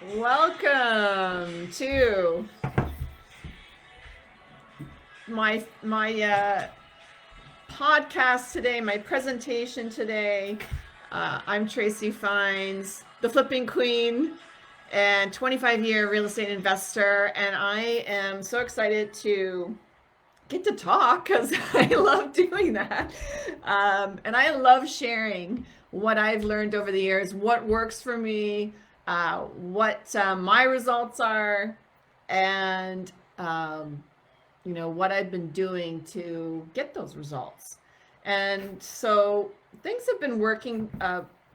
Welcome to my podcast today, my presentation today. I'm Tracy Fines, the Flipping Queen and 25-year real estate investor, and I am so excited to get to talk because I love doing that. And I love sharing what I've learned over the years, what works for me, what my results are, and what I've been doing to get those results. And so things have been working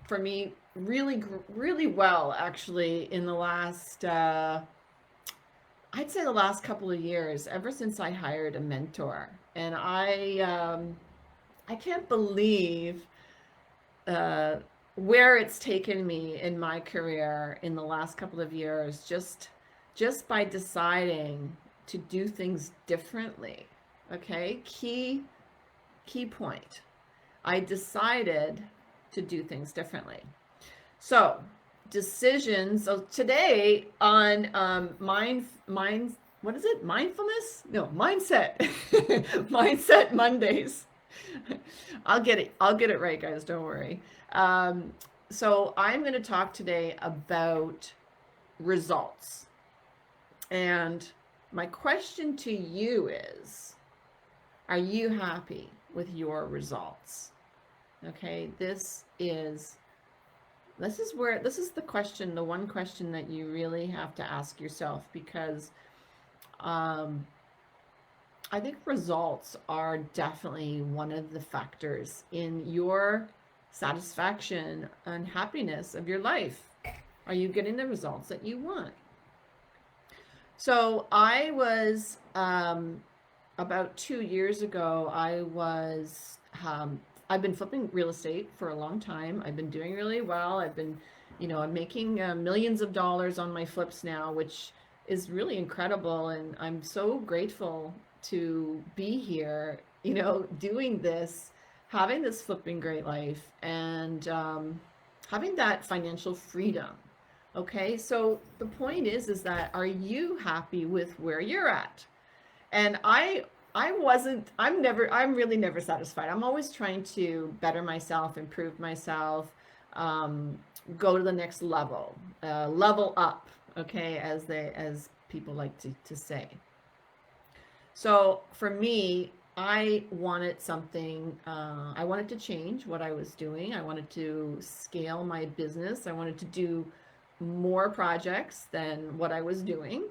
for me really well, actually, in the last I'd say the last couple of years, ever since I hired a mentor. And I can't believe uh, where it's taken me in my career in the last couple of years, just by deciding to do things differently. Okay, key point. I decided to do things differently. So decisions. So today on what is it? Mindfulness? No, mindset. Mindset Mondays. I'll get it right, guys. Don't worry. So I'm going to talk today about results. And my question to you is, are you happy with your results? Okay, this is the question, the one question that you really have to ask yourself, because I think results are definitely one of the factors in your satisfaction and happiness of your life. Are you getting the results that you want? So I was about 2 years ago. I've been flipping real estate for a long time. I've been doing really well. I'm making millions of dollars on my flips now, which is really incredible. And I'm so grateful to be here, doing this, having this flipping great life, and having that financial freedom. Okay, so the point is that are you happy with where you're at? And I'm really never satisfied. I'm always trying to better myself, improve myself, um, go to the next level, level up, okay, as people like to say. So for me, I wanted to change what I was doing. I wanted to scale my business. I wanted to do more projects than what I was doing.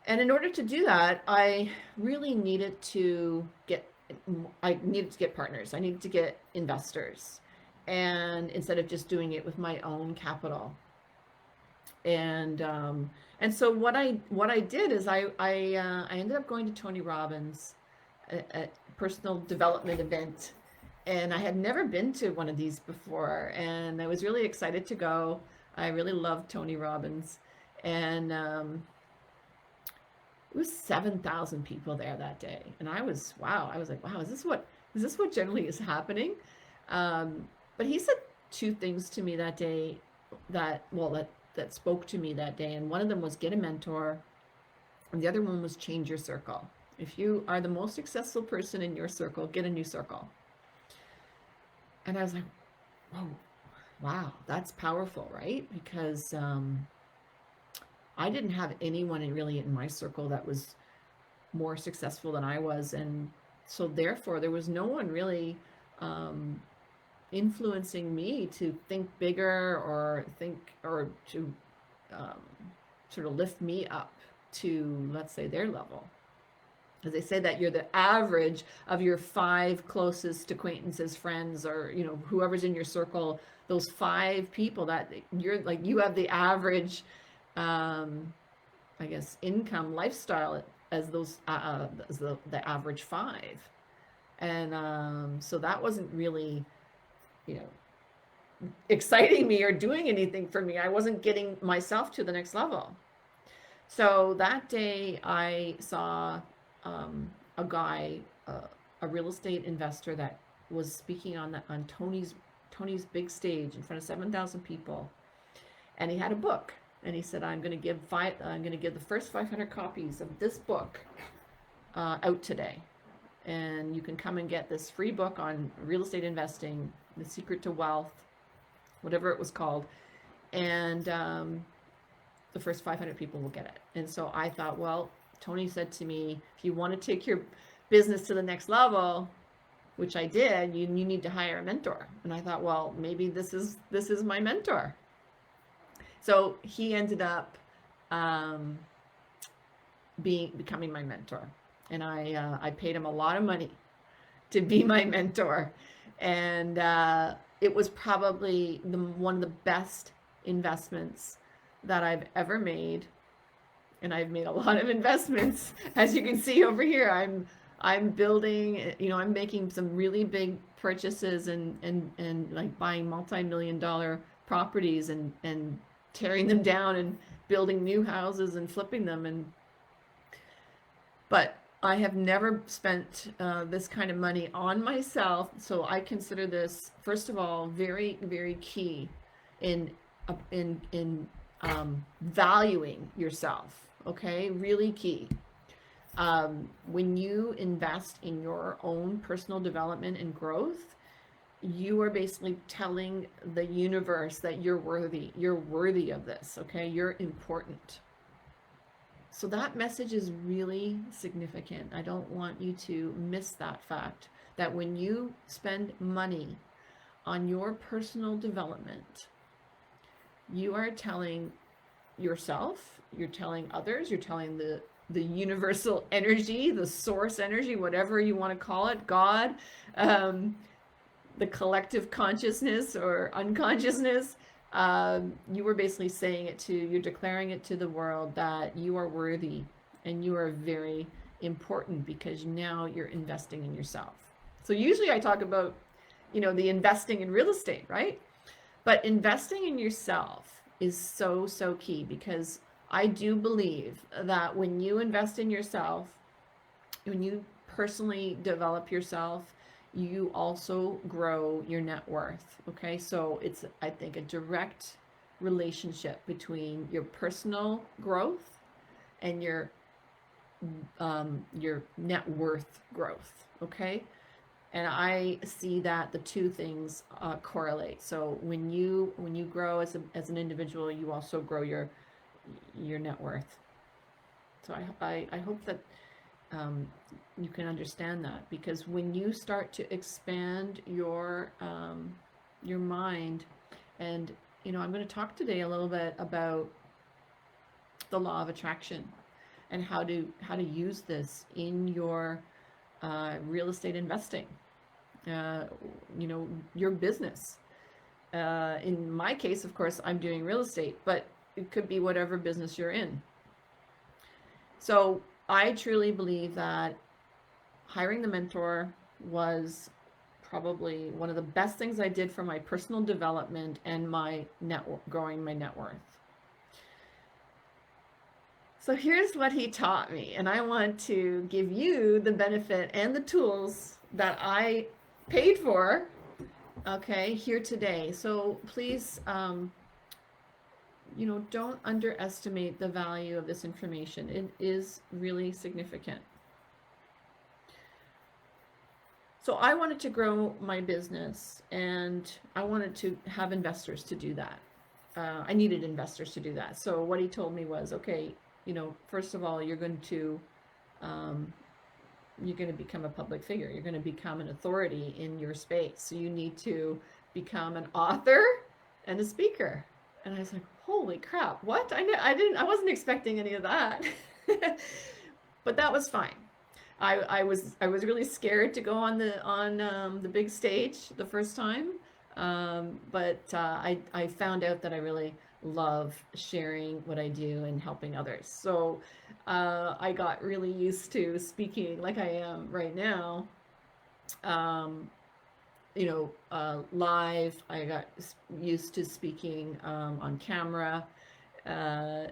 And in order to do that, I needed to get partners. I needed to get investors. And instead of just doing it with my own capital. And so what I did is I ended up going to Tony Robbins, a personal development event, and I had never been to one of these before, and I was really excited to go. I really loved Tony Robbins, and it was 7,000 people there that day, and I was like, wow, is this what generally is happening? But he said two things to me that day that spoke to me that day, and one of them was get a mentor, and the other one was change your circle. If you are the most successful person in your circle, get a new circle. And I was like, whoa, wow, that's powerful, right? Because I didn't have anyone really in my circle that was more successful than I was, and so therefore there was no one really um, influencing me to think bigger or to um, sort of lift me up to, let's say, their level. As they say that you're the average of your five closest acquaintances, friends, or whoever's in your circle. Those five people that you have the average, I guess, income lifestyle as those as the average five. And so that wasn't really you know exciting me or doing anything for me. I wasn't getting myself to the next level. So that day I saw a guy, a real estate investor that was speaking on Tony's big stage in front of 7,000 people, and he had a book. And he said, I'm going to give the first 500 copies of this book out today. And you can come and get this free book on real estate investing, The Secret to Wealth, whatever it was called. And the first 500 people will get it. And so I thought, well, Tony said to me, if you want to take your business to the next level, which I did, you need to hire a mentor. And I thought, well, maybe this is my mentor. So he ended up becoming my mentor. And I paid him a lot of money to be my mentor. And it was probably one of the best investments that I've ever made. And I've made a lot of investments. As you can see over here, I'm building, I'm making some really big purchases and like buying multi-million-dollar properties and tearing them down and building new houses and flipping them. But I have never spent this kind of money on myself. So I consider this, first of all, very, very key in valuing yourself. Okay, really key. When you invest in your own personal development and growth, you are basically telling the universe that you're worthy of this. Okay, you're important. So that message is really significant. I don't want you to miss that fact, that when you spend money on your personal development, you are telling yourself, you're telling others, you're telling the universal energy, the source energy, whatever you want to call it, God, the collective consciousness or unconsciousness, you were basically you're declaring it to the world that you are worthy and you are very important because now you're investing in yourself. So usually I talk about, the investing in real estate, right? But investing in yourself is so, so key, because I do believe that when you invest in yourself, when you personally develop yourself, you also grow your net worth. Okay, so it's, I think, a direct relationship between your personal growth and your net worth growth. Okay, and I see that the two things correlate. So when you grow as an individual, you also grow your net worth. So I hope that you can understand that, because when you start to expand your mind, and I'm going to talk today a little bit about the law of attraction and how to use this in your real estate investing, your business. In my case, of course, I'm doing real estate, but it could be whatever business you're in. So I truly believe that hiring the mentor was probably one of the best things I did for my personal development and my growing my net worth. So here's what he taught me, and I want to give you the benefit and the tools that I paid for, okay, here today. So please, don't underestimate the value of this information. It is really significant. So I wanted to grow my business, and I wanted to have investors to do that. I needed investors to do that. So what he told me was, okay, first of all, you're going to become a public figure. You're going to become an authority in your space. So you need to become an author and a speaker. And I was like, holy crap, what? I wasn't expecting any of that. But that was fine. I was really scared to go on the big stage the first time. But I found out that I really love sharing what I do and helping others. So I got really used to speaking like I am right now. Live. I got used to speaking on camera,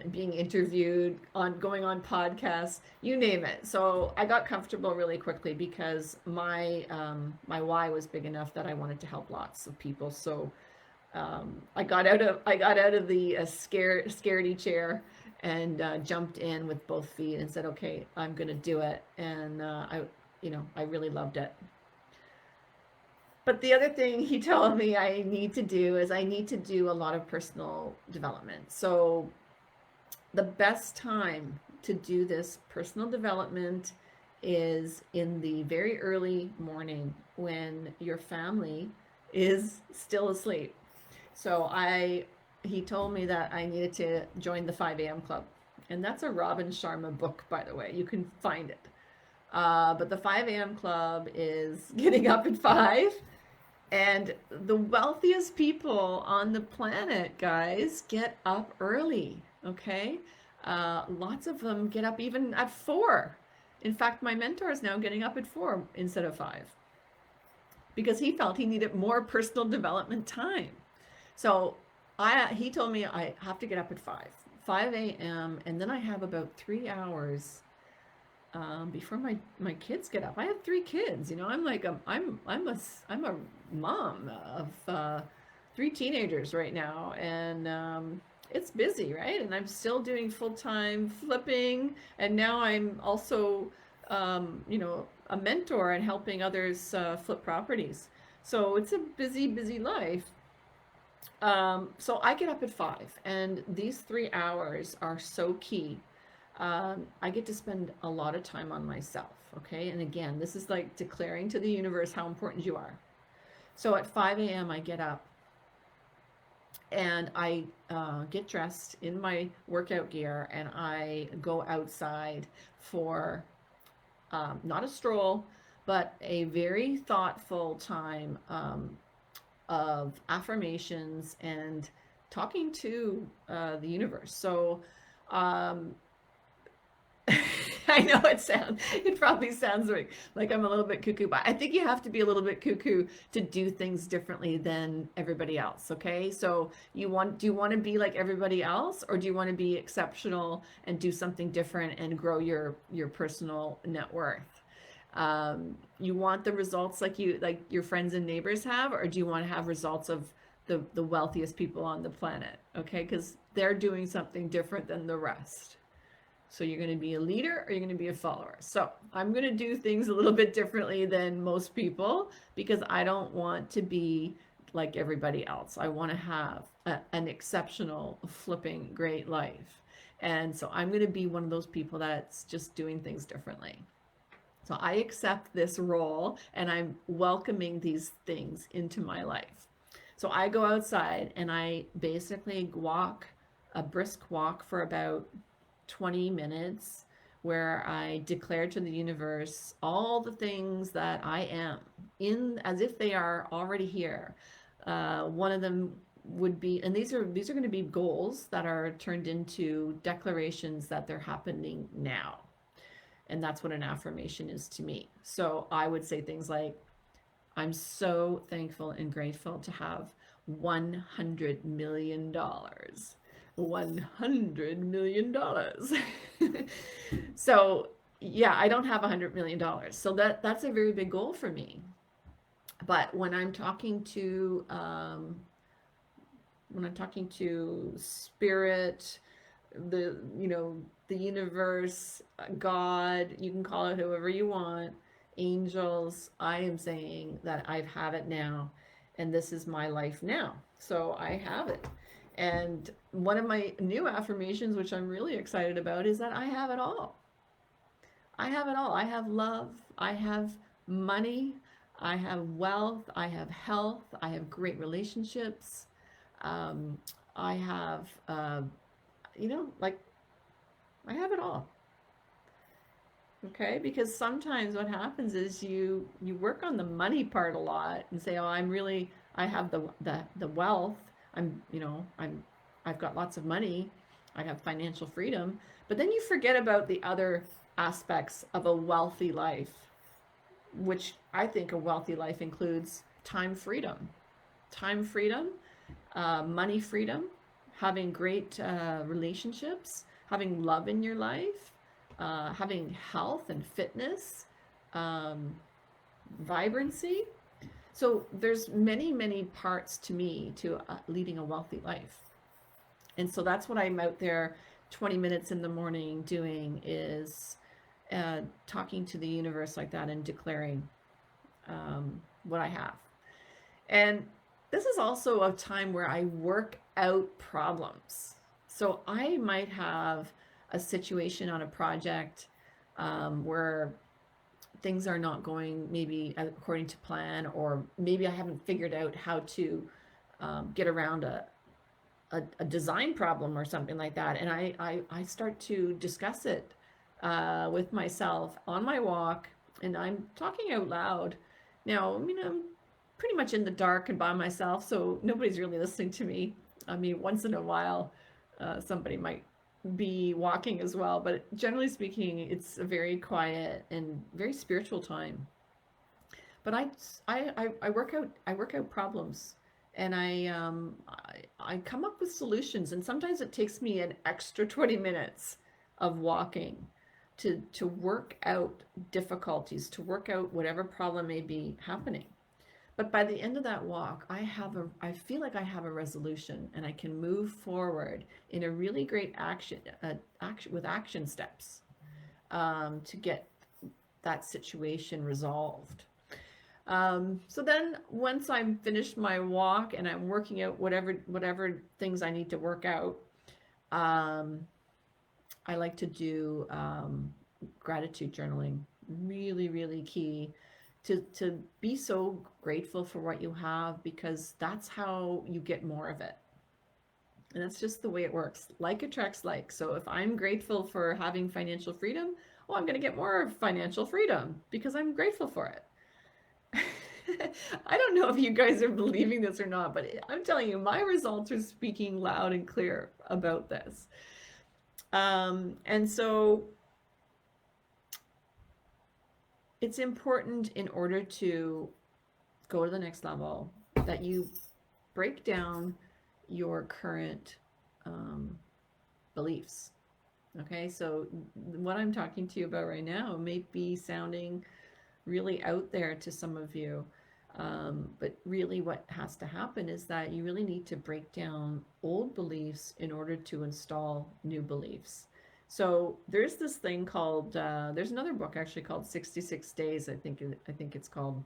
being interviewed, going on podcasts, you name it. So I got comfortable really quickly because my why was big enough that I wanted to help lots of people. So I got out of the scaredy chair and jumped in with both feet and said, "Okay, I'm going to do it." And I really loved it. But the other thing he told me I need to do is I need to do a lot of personal development. So the best time to do this personal development is in the very early morning when your family is still asleep. So he told me that I needed to join the 5 a.m. club. And that's a Robin Sharma book, by the way. You can find it. But the 5 a.m. club is getting up at 5. And the wealthiest people on the planet, guys, get up early, okay? Lots of them get up even at 4. In fact, my mentor is now getting up at 4 instead of 5 because he felt he needed more personal development time. So he told me I have to get up at 5 a.m. and then I have about 3 hours before my kids get up. I have 3 kids. I'm like I'm a mom of 3 teenagers right now, and it's busy, right? And I'm still doing full-time flipping, and now I'm also a mentor and helping others flip properties. So it's a busy life. So I get up at 5, and these 3 hours are so key. I get to spend a lot of time on myself, okay? And again, this is like declaring to the universe how important you are. So at 5 a.m. I get up and I get dressed in my workout gear and I go outside for not a stroll, but a very thoughtful time of affirmations and talking to the universe. So I know it probably sounds like I'm a little bit cuckoo, but I think you have to be a little bit cuckoo to do things differently than everybody else, okay? So do you want to be like everybody else, or do you want to be exceptional and do something different and grow your personal net worth? You want the results like your friends and neighbors have, or do you want to have results of the wealthiest people on the planet, okay? Because they're doing something different than the rest. So you're going to be a leader or you're going to be a follower. So I'm going to do things a little bit differently than most people because I don't want to be like everybody else. I want to have an exceptional, flipping, great life. And so I'm going to be one of those people that's just doing things differently. So I accept this role and I'm welcoming these things into my life. So I go outside and I basically walk a brisk walk for about 20 minutes where I declare to the universe all the things that I am in as if they are already here. One of them would be, and these are going to be goals that are turned into declarations that they're happening now. And that's what an affirmation is to me. So I would say things like, I'm so thankful and grateful to have $100 million. $100 million. So yeah, I don't have $100 million. So that's a very big goal for me. But when I'm talking to spirit, the universe, God, you can call it however you want, angels, I am saying that I have it now, and this is my life now. So I have it. And one of my new affirmations, which I'm really excited about, is that I have it all. I have it all. I have love. I have money. I have wealth. I have health. I have great relationships. I have, I have it all. Okay, because sometimes what happens is you work on the money part a lot and say, oh, I have the wealth. I've got lots of money. I have financial freedom. But then you forget about the other aspects of a wealthy life, which I think a wealthy life includes time freedom, money freedom, having great relationships, having love in your life, having health and fitness, vibrancy. So there's many, many parts to me to leading a wealthy life. And so that's what I'm out there 20 minutes in the morning doing, is talking to the universe like that and declaring what I have. And this is also a time where I work out problems. So I might have a situation on a project where things are not going maybe according to plan, or maybe I haven't figured out how to get around a design problem or something like that. And I start to discuss it with myself on my walk, and I'm talking out loud. Now, I mean, I'm pretty much in the dark and by myself, so nobody's really listening to me. I mean, once in a while, somebody might be walking as well, but generally speaking, it's a very quiet and very spiritual time. But I work out problems, and I come up with solutions, and sometimes it takes me an extra 20 minutes of walking to work out difficulties, to work out whatever problem may be happening. But by the end of that walk, I feel like I have a resolution, and I can move forward in a really great action with action steps to get that situation resolved. So then once I'm finished my walk and I'm working out whatever things I need to work out, I like to do gratitude journaling. Really, really key to be so grateful for what you have, because that's how you get more of it. And that's just the way it works. Like attracts like. So if I'm grateful for having financial freedom, well, I'm going to get more financial freedom because I'm grateful for it. I don't know if you guys are believing this or not, but I'm telling you, my results are speaking loud and clear about this. And so it's important, in order to go to the next level, that you break down your current beliefs. Okay, so what I'm talking to you about right now may be sounding really out there to some of you. But really what has to happen is that you really need to break down old beliefs in order to install new beliefs. So there's this thing called, there's another book actually called 66 Days, I think it's called.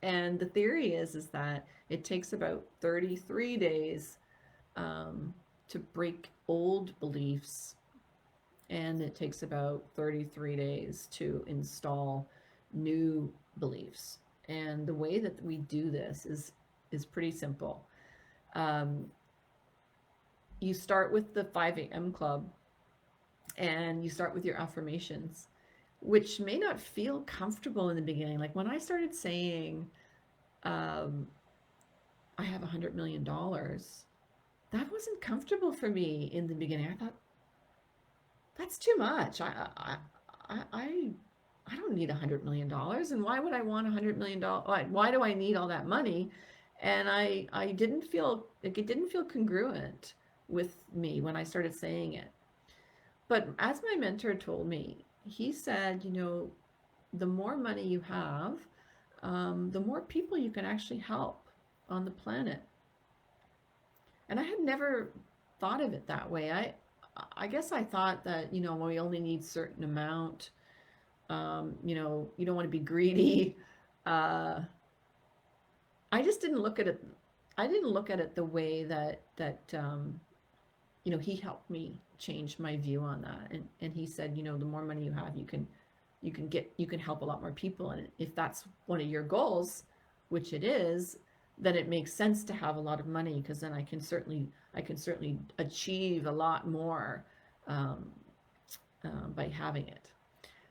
And the theory is that it takes about 33 days to break old beliefs, and it takes about 33 days to install new beliefs. And the way that we do this is pretty simple. You start with the 5 a.m. club, and you start with your affirmations, which may not feel comfortable in the beginning. Like when I started saying, I have $100 million, that wasn't comfortable for me in the beginning. I thought, that's too much. I don't need $100 million. And why would I want $100 million? Why do I need all that money? And I didn't feel, like, it didn't feel congruent with me when I started saying it. But as my mentor told me, he said, the more money you have, the more people you can actually help on the planet. And I had never thought of it that way. I guess I thought that, we only need certain amount. You don't want to be greedy. I just didn't look at it. I didn't look at it the way that he helped me change my view on that. And he said, the more money you have, you can help a lot more people. And if that's one of your goals, which it is, then it makes sense to have a lot of money, because then I can certainly achieve a lot more by having it.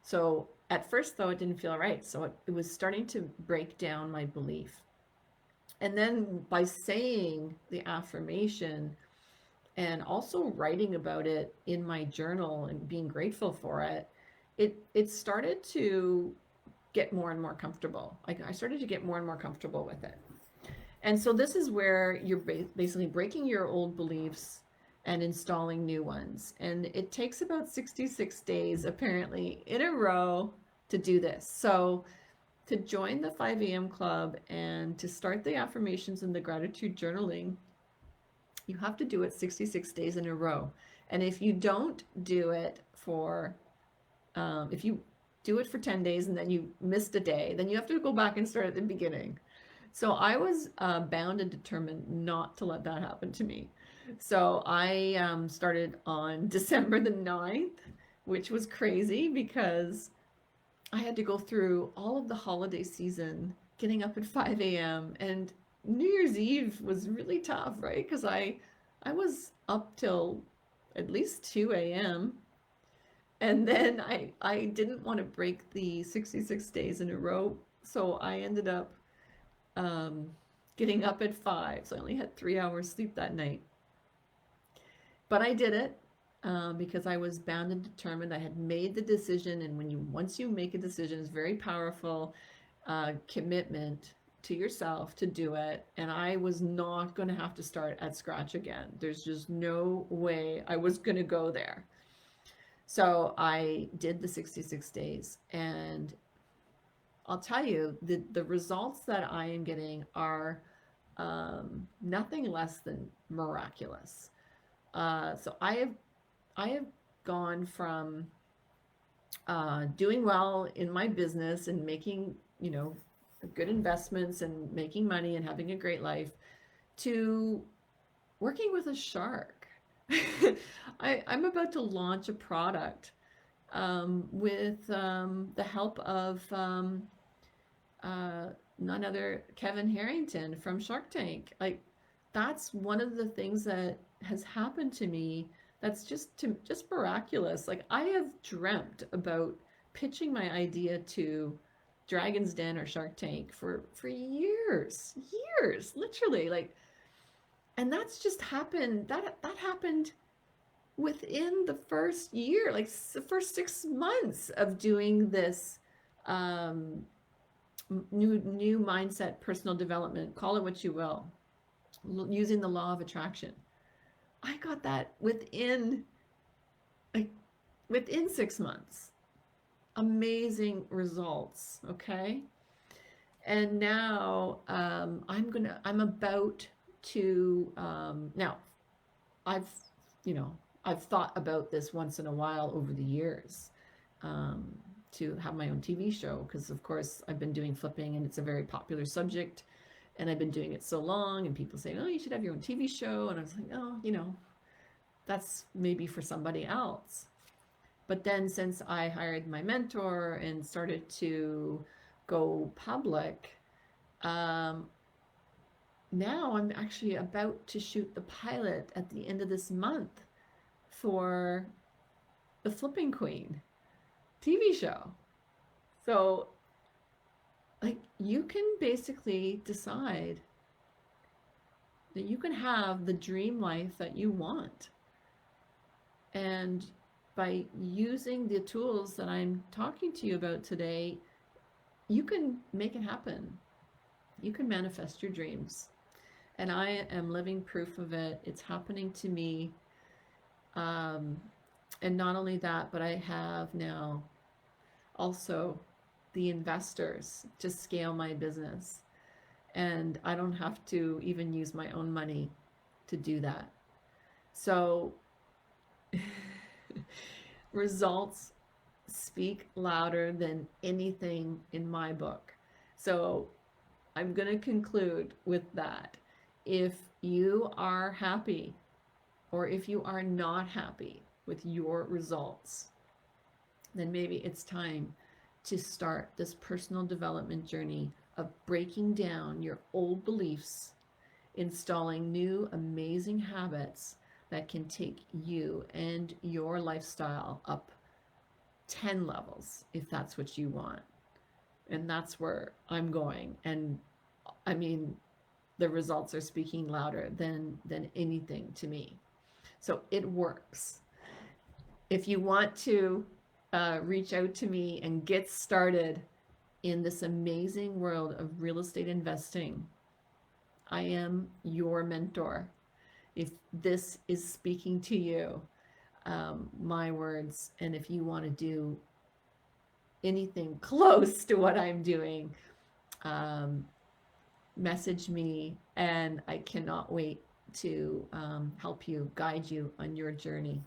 So at first, though, it didn't feel right. So it was starting to break down my belief. And then by saying the affirmation and also writing about it in my journal and being grateful for it, it started to get more and more comfortable. I started to get more and more comfortable with it. And so this is where you're basically breaking your old beliefs and installing new ones. And it takes about 66 days, apparently, in a row to do this. So to join the 5 a.m. club and to start the affirmations and the gratitude journaling, you have to do it 66 days in a row. And if you don't do it for, if you do it for 10 days and then you missed a day, then you have to go back and start at the beginning. So I was bound and determined not to let that happen to me. So I started on December the 9th, which was crazy because I had to go through all of the holiday season, getting up at 5 a.m. And New Year's Eve was really tough, right? Because I was up till at least 2 a.m. And then I didn't want to break the 66 days in a row. So I ended up um, getting up at 5. So I only had 3 hours sleep that night. But I did it because I was bound and determined. I had made the decision, and once you make a decision, it's very powerful commitment to yourself to do it. And I was not going to have to start at scratch again. There's just no way I was going to go there. So I did the 66 days, and I'll tell you, the results that I am getting are nothing less than miraculous. So I have gone from doing well in my business and making, good investments and making money and having a great life to working with a shark. I'm about to launch a product with the help of none other Kevin Harrington from Shark Tank. Like, that's one of the things that has happened to me that's just miraculous. Like, I have dreamt about pitching my idea to Dragon's Den or Shark Tank for years, literally. Like, and that's just happened. That happened within the first year, like the first 6 months of doing this new mindset, personal development, call it what you will, using the law of attraction. I got that within 6 months. Amazing results. Okay. And now I'm about to now I've I've thought about this once in a while over the years, to have my own TV show, because of course I've been doing flipping and it's a very popular subject, and I've been doing it so long, and people say, oh, you should have your own TV show, and I was like, oh, that's maybe for somebody else. But then since I hired my mentor and started to go public, now I'm actually about to shoot the pilot at the end of this month for the Flipping Queen TV show. So, like, you can basically decide that you can have the dream life that you want. And by using the tools that I'm talking to you about today, you can make it happen. You can manifest your dreams. And I am living proof of it. It's happening to me. And not only that, but I have now also the investors to scale my business. And I don't have to even use my own money to do that. So results speak louder than anything in my book. So I'm going to conclude with that. If you are happy, or if you are not happy with your results, then maybe it's time to start this personal development journey of breaking down your old beliefs, installing new amazing habits that can take you and your lifestyle up 10 levels, if that's what you want. And that's where I'm going. And I mean, the results are speaking louder than anything to me. So it works. If you want to reach out to me and get started in this amazing world of real estate investing, I am your mentor. If this is speaking to you, my words, and if you want to do anything close to what I'm doing, message me, and I cannot wait to help you, guide you on your journey.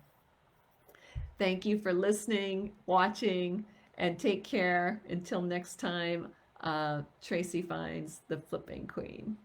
Thank you for listening, watching, and take care. Until next time, Tracy finds the Flipping Queen.